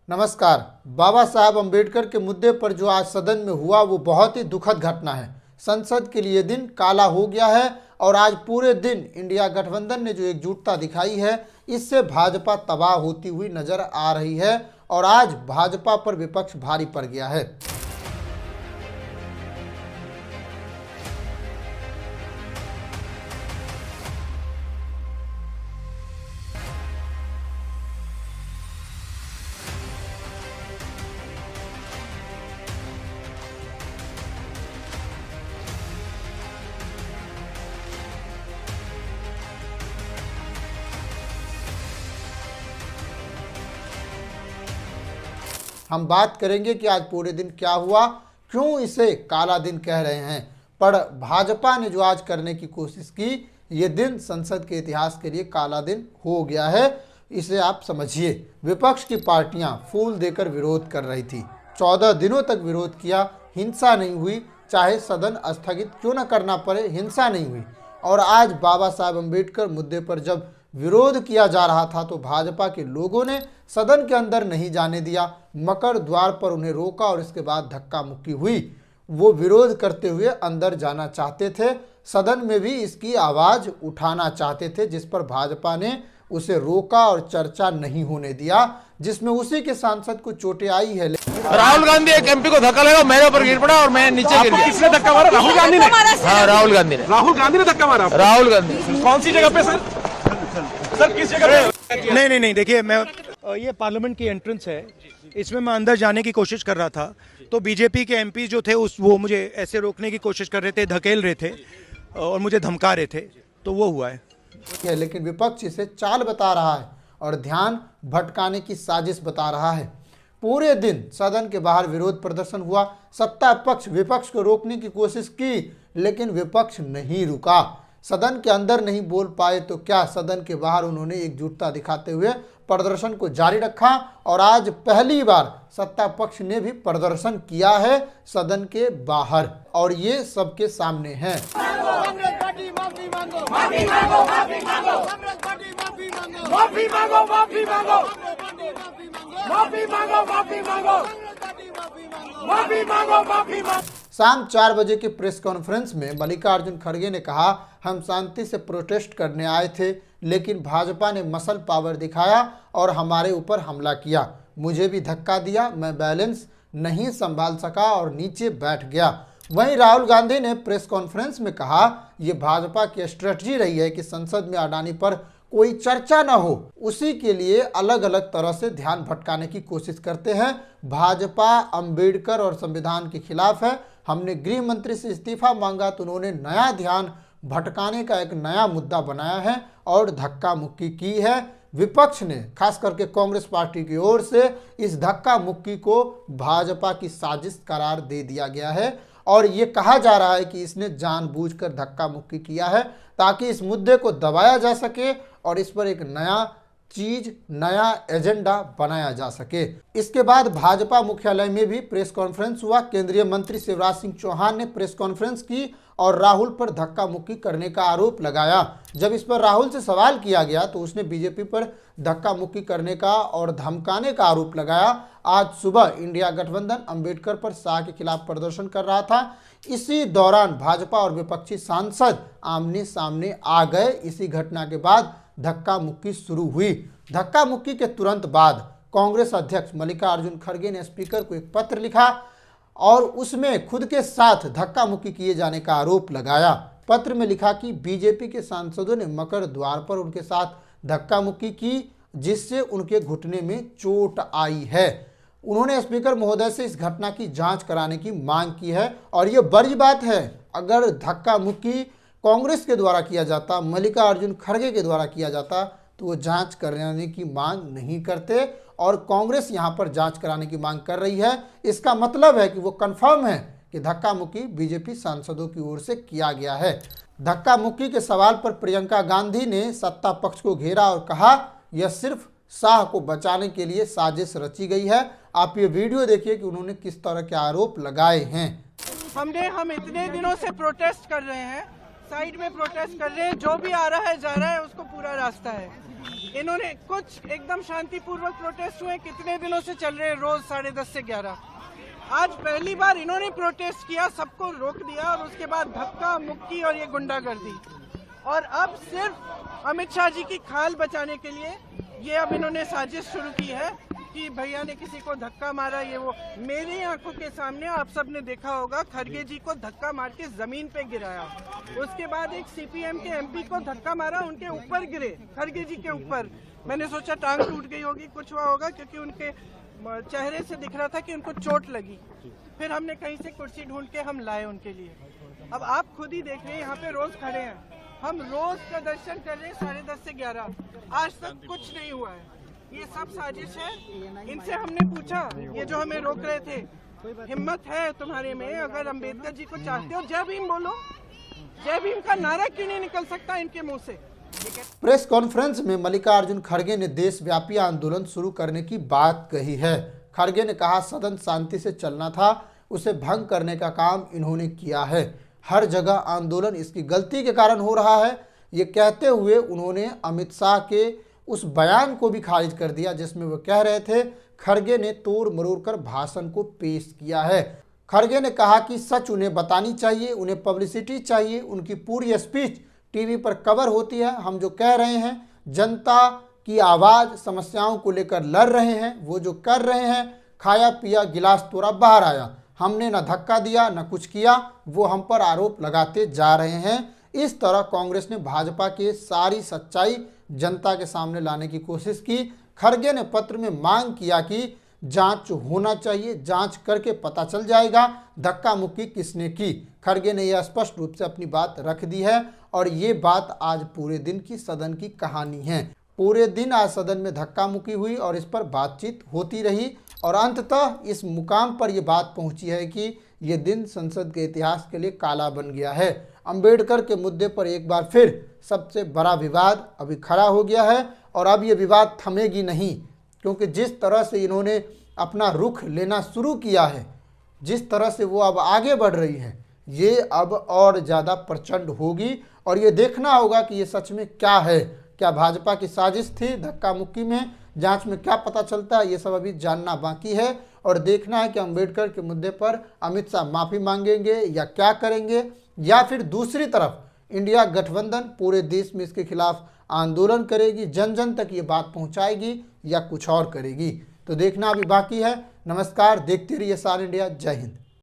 नमस्कार। बाबा साहब अम्बेडकर के मुद्दे पर जो आज सदन में हुआ वो बहुत ही दुखद घटना है। संसद के लिए दिन काला हो गया है और आज पूरे दिन इंडिया गठबंधन ने जो एकजुटता दिखाई है इससे भाजपा तबाह होती हुई नजर आ रही है और आज भाजपा पर विपक्ष भारी पड़ गया है। हम बात करेंगे कि आज पूरे दिन क्या हुआ, क्यों इसे काला दिन कह रहे हैं। पर भाजपा ने जो आज करने की कोशिश की, ये दिन संसद के इतिहास के लिए काला दिन हो गया है। इसे आप समझिए। विपक्ष की पार्टियां फूल देकर विरोध कर रही थी, 14 दिनों तक विरोध किया, हिंसा नहीं हुई, चाहे सदन स्थगित क्यों न करना पड़े, हिंसा नहीं हुई। और आज बाबा साहब अम्बेडकर मुद्दे पर जब विरोध किया जा रहा था तो भाजपा के लोगों ने सदन के अंदर नहीं जाने दिया, मकर द्वार पर उन्हें रोका और इसके बाद धक्का मुक्की हुई। वो विरोध करते हुए अंदर जाना चाहते थे, सदन में भी इसकी आवाज उठाना चाहते थे, जिस पर भाजपा ने उसे रोका और चर्चा नहीं होने दिया, जिसमें उसी के सांसद को चोटें आई है। राहुल गांधी एक एमपी को धक्का लगा, मेरे ऊपर गिर पड़ा और मैं नीचे गिर गया। किसने धक्का मारा? राहुल गांधी ने? हाँ, राहुल गांधी ने। राहुल गांधी ने धक्का मारा? राहुल गांधी। कौन सी जगह पे सर? सर किस जगह पे? नहीं, देखिए मैं ये पार्लियामेंट की एंट्रेंस है, इसमें मैं अंदर जाने की कोशिश कर रहा था तो बीजेपी के एमपी जो थे वो मुझे ऐसे रोकने की कोशिश कर रहे थे, धकेल रहे थे और मुझे धमका रहे थे, तो वो हुआ है। लेकिन विपक्ष इसे चाल बता रहा है और ध्यान भटकाने की साजिश बता रहा है। पूरे दिन सदन के बाहर विरोध प्रदर्शन हुआ, सत्ता पक्ष विपक्ष को रोकने की कोशिश की, लेकिन विपक्ष नहीं रुका। सदन के अंदर नहीं बोल पाए तो क्या, सदन के बाहर उन्होंने एकजुटता दिखाते हुए प्रदर्शन को जारी रखा और आज पहली बार सत्ता पक्ष ने भी प्रदर्शन किया है सदन के बाहर और ये सबके सामने है। शाम 4 बजे के प्रेस कॉन्फ्रेंस में मल्लिकार्जुन खड़गे ने कहा, हम शांति से प्रोटेस्ट करने आए थे लेकिन भाजपा ने मसल पावर दिखाया और हमारे ऊपर हमला किया, मुझे भी धक्का दिया, मैं बैलेंस नहीं संभाल सका और नीचे बैठ गया। वहीं राहुल गांधी ने प्रेस कॉन्फ्रेंस में कहा, ये भाजपा की स्ट्रेटजी रही है कि संसद में अडानी पर कोई चर्चा न हो, उसी के लिए अलग अलग तरह से ध्यान भटकाने की कोशिश करते हैं। भाजपा अम्बेडकर और संविधान के खिलाफ है। हमने गृह मंत्री से इस्तीफा मांगा तो उन्होंने नया ध्यान भटकाने का एक नया मुद्दा बनाया है और धक्का मुक्की की है। विपक्ष ने खास करके कांग्रेस पार्टी की ओर से इस धक्का मुक्की को भाजपा की साजिश करार दे दिया गया है और ये कहा जा रहा है कि इसने जानबूझकर धक्का मुक्की किया है ताकि इस मुद्दे को दबाया जा सके और इस पर एक नया चीज, नया एजेंडा बनाया जा सके। इसके बाद भाजपा मुख्यालय में भी प्रेस कॉन्फ्रेंस हुआ। केंद्रीय मंत्री शिवराज सिंह चौहान ने प्रेस कॉन्फ्रेंस की और राहुल पर धक्का मुक्की करने का आरोप लगाया। जब इस पर राहुल से सवाल किया गया तो उसने बीजेपी पर धक्का मुक्की करने का और धमकाने का आरोप लगाया। आज सुबह इंडिया गठबंधन अम्बेडकर पर शाह के खिलाफ प्रदर्शन कर रहा था। इसी दौरान भाजपा और विपक्षी सांसद आमने सामने आ गए। इसी घटना के बाद धक्का मुक्की शुरू हुई। धक्का मुक्की के तुरंत बाद कांग्रेस अध्यक्ष मल्लिकार्जुन खड़गे ने स्पीकर को एक पत्र लिखा और उसमें खुद के साथ धक्का मुक्की किए जाने का आरोप लगाया। पत्र में लिखा कि बीजेपी के सांसदों ने मकर द्वार पर उनके साथ धक्का मुक्की की, जिससे उनके घुटने में चोट आई है। उन्होंने स्पीकर महोदय से इस घटना की जांच कराने की मांग की है और ये बड़ी बात है। अगर धक्का मुक्की कांग्रेस के द्वारा किया जाता, मल्लिकार्जुन खड़गे के द्वारा किया जाता तो वो जांच कराने की मांग नहीं करते और कांग्रेस यहां पर जांच कराने की मांग कर रही है। इसका मतलब है कि वो कंफर्म है कि धक्का मुक्की बीजेपी सांसदों की ओर से किया गया है। धक्का मुक्की के सवाल पर प्रियंका गांधी ने सत्ता पक्ष को घेरा और कहा, यह सिर्फ शाह को बचाने के लिए साजिश रची गई है। आप ये वीडियो देखिए कि उन्होंने किस तरह के आरोप लगाए हैं। हम इतने दिनों से प्रोटेस्ट कर रहे हैं, साइड में प्रोटेस्ट कर रहे हैं, जो भी आ रहा है जा रहा है, उसको पूरा रास्ता है। इन्होंने कुछ एकदम शांतिपूर्वक प्रोटेस्ट हुए, कितने दिनों से चल रहे हैं, रोज 10:30 से 11। आज पहली बार इन्होंने प्रोटेस्ट किया, सबको रोक दिया और उसके बाद धक्का मुक्की और ये गुंडागर्दी। और अब सिर्फ अमित शाह जी की खाल बचाने के लिए ये अब इन्होंने साजिश शुरू की है कि भैया ने किसी को धक्का मारा, ये वो। मेरी आंखों के सामने आप सब ने देखा होगा, खड़गे जी को धक्का मार के जमीन पे गिराया। उसके बाद एक सीपीएम के एमपी को धक्का मारा, उनके ऊपर गिरे, खड़गे जी के ऊपर। मैंने सोचा टांग टूट गई होगी, कुछ हुआ होगा, क्योंकि उनके चेहरे से दिख रहा था कि उनको चोट लगी। फिर हमने कहीं से कुर्सी ढूंढ के हम लाए उनके लिए। अब आप खुद ही देख रहे हैं, यहाँ पे रोज खड़े हैं, हम रोज प्रदर्शन कर रहे हैं 10:30 से 11। आज तक कुछ नहीं हुआ है, ये सब साजिश है। इनसे हमने पूछा, ये जो हमें रोक रहे थे, हिम्मत है तुम्हारे में, अगर अंबेडकर जी को चाहते हो जय भीम बोलो। जय भीम का नारा क्यों नहीं निकल सकता इनके मुंह से? प्रेस कॉन्फ्रेंस में मल्लिकार्जुन खड़गे ने देशव्यापी आंदोलन शुरू करने की बात कही है। खड़गे ने कहा सदन शांति से चलना था, उसे भंग करने का काम इन्होंने किया है। हर जगह आंदोलन इसकी गलती के कारण हो रहा है। ये कहते हुए उन्होंने अमित शाह के उस बयान को भी खारिज कर दिया जिसमें वो कह रहे थे खड़गे ने तोड़ मरोड़ कर भाषण को पेश किया है। खड़गे ने कहा कि सच उन्हें बतानी चाहिए, उन्हें पब्लिसिटी चाहिए, उनकी पूरी स्पीच टीवी पर कवर होती है। हम जो कह रहे हैं, जनता की आवाज़, समस्याओं को लेकर लड़ रहे हैं, वो जो कर रहे हैं, खाया पिया गिलास तोड़ा बाहर आया, हमने न धक्का दिया न कुछ किया, वो हम पर आरोप लगाते जा रहे हैं। इस तरह कांग्रेस ने भाजपा की सारी सच्चाई जनता के सामने लाने की कोशिश की। खड़गे ने पत्र में मांग किया कि जांच होना चाहिए, जांच करके पता चल जाएगा धक्का मुक्की किसने की। खड़गे ने यह स्पष्ट रूप से अपनी बात रख दी है और ये बात आज पूरे दिन की सदन की कहानी है। पूरे दिन आज सदन में धक्का मुक्की हुई और इस पर बातचीत होती रही और अंततः इस मुकाम पर यह बात पहुंची है कि ये दिन संसद के इतिहास के लिए काला बन गया है। अंबेडकर के मुद्दे पर एक बार फिर सबसे बड़ा विवाद अभी खड़ा हो गया है और अब ये विवाद थमेगी नहीं, क्योंकि जिस तरह से इन्होंने अपना रुख लेना शुरू किया है, जिस तरह से वो अब आगे बढ़ रही है, ये अब और ज़्यादा प्रचंड होगी और ये देखना होगा कि ये सच में क्या है। क्या भाजपा की साजिश थी धक्का मुक्की में? जांच में क्या पता चलता है, ये सब अभी जानना बाकी है और देखना है कि अंबेडकर के मुद्दे पर अमित शाह माफ़ी मांगेंगे या क्या करेंगे, या फिर दूसरी तरफ इंडिया गठबंधन पूरे देश में इसके खिलाफ आंदोलन करेगी, जन जन तक ये बात पहुंचाएगी या कुछ और करेगी। तो देखना अभी बाकी है। नमस्कार, देखते रहिए स्टार इंडिया। जय हिंद।